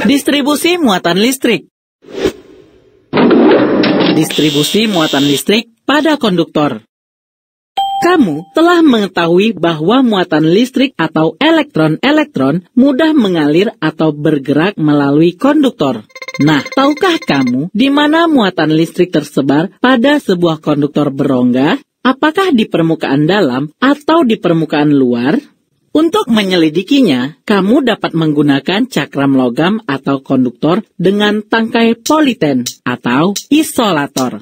Distribusi muatan listrik. Distribusi muatan listrik pada konduktor. Kamu telah mengetahui bahwa muatan listrik atau elektron-elektron mudah mengalir atau bergerak melalui konduktor. Nah, tahukah kamu di mana muatan listrik tersebar pada sebuah konduktor berongga? Apakah di permukaan dalam atau di permukaan luar? Untuk menyelidikinya, kamu dapat menggunakan cakram logam atau konduktor dengan tangkai politen atau isolator.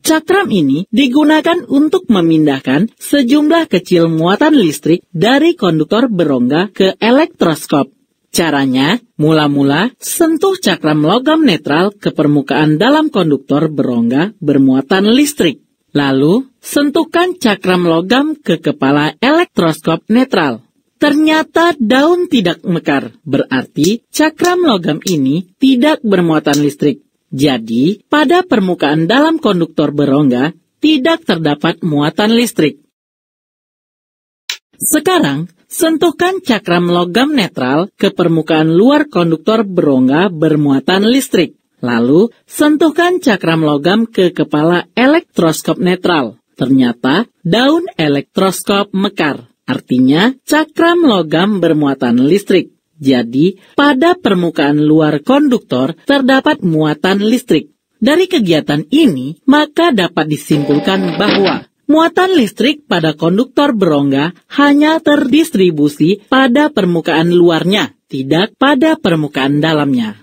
Cakram ini digunakan untuk memindahkan sejumlah kecil muatan listrik dari konduktor berongga ke elektroskop. Caranya, mula-mula sentuh cakram logam netral ke permukaan dalam konduktor berongga bermuatan listrik. Lalu, sentuhkan cakram logam ke kepala elektroskop netral. Ternyata daun tidak mekar, berarti cakram logam ini tidak bermuatan listrik. Jadi, pada permukaan dalam konduktor berongga, tidak terdapat muatan listrik. Sekarang, sentuhkan cakram logam netral ke permukaan luar konduktor berongga bermuatan listrik. Lalu, sentuhkan cakram logam ke kepala elektroskop netral. Ternyata, daun elektroskop mekar. Artinya, cakram logam bermuatan listrik. Jadi, pada permukaan luar konduktor terdapat muatan listrik. Dari kegiatan ini, maka dapat disimpulkan bahwa muatan listrik pada konduktor berongga hanya terdistribusi pada permukaan luarnya, tidak pada permukaan dalamnya.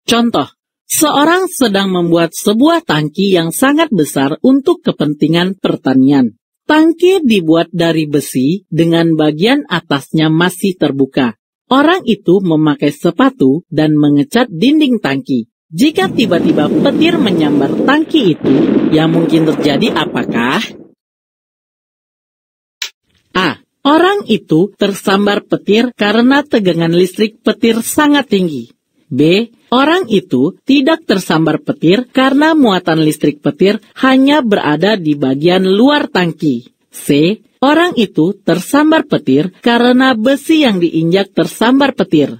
Contoh, seorang sedang membuat sebuah tangki yang sangat besar untuk kepentingan pertanian. Tangki dibuat dari besi dengan bagian atasnya masih terbuka. Orang itu memakai sepatu dan mengecat dinding tangki. Jika tiba-tiba petir menyambar tangki itu, yang mungkin terjadi apakah? A. Orang itu tersambar petir karena tegangan listrik petir sangat tinggi. B. Orang itu tidak tersambar petir karena muatan listrik petir hanya berada di bagian luar tangki. C. Orang itu tersambar petir karena besi yang diinjak tersambar petir.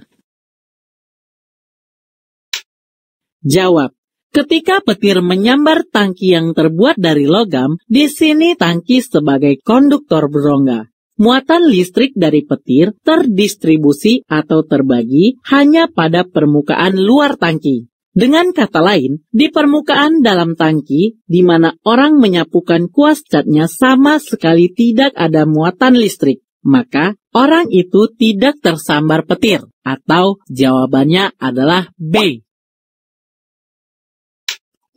Jawab. Ketika petir menyambar tangki yang terbuat dari logam, di sini tangki sebagai konduktor berongga. Muatan listrik dari petir terdistribusi atau terbagi hanya pada permukaan luar tangki. Dengan kata lain, di permukaan dalam tangki, di mana orang menyapukan kuas catnya sama sekali tidak ada muatan listrik, maka orang itu tidak tersambar petir, atau jawabannya adalah B.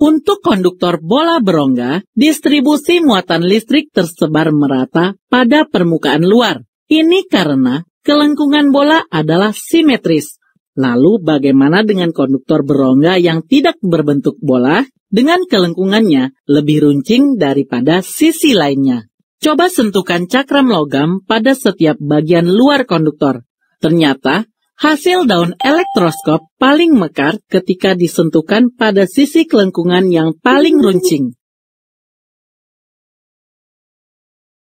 Untuk konduktor bola berongga, distribusi muatan listrik tersebar merata pada permukaan luar. Ini karena kelengkungan bola adalah simetris. Lalu bagaimana dengan konduktor berongga yang tidak berbentuk bola? Dengan kelengkungannya lebih runcing daripada sisi lainnya. Coba sentuhkan cakram logam pada setiap bagian luar konduktor. Ternyata, hasil daun elektroskop paling mekar ketika disentuhkan pada sisi kelengkungan yang paling runcing.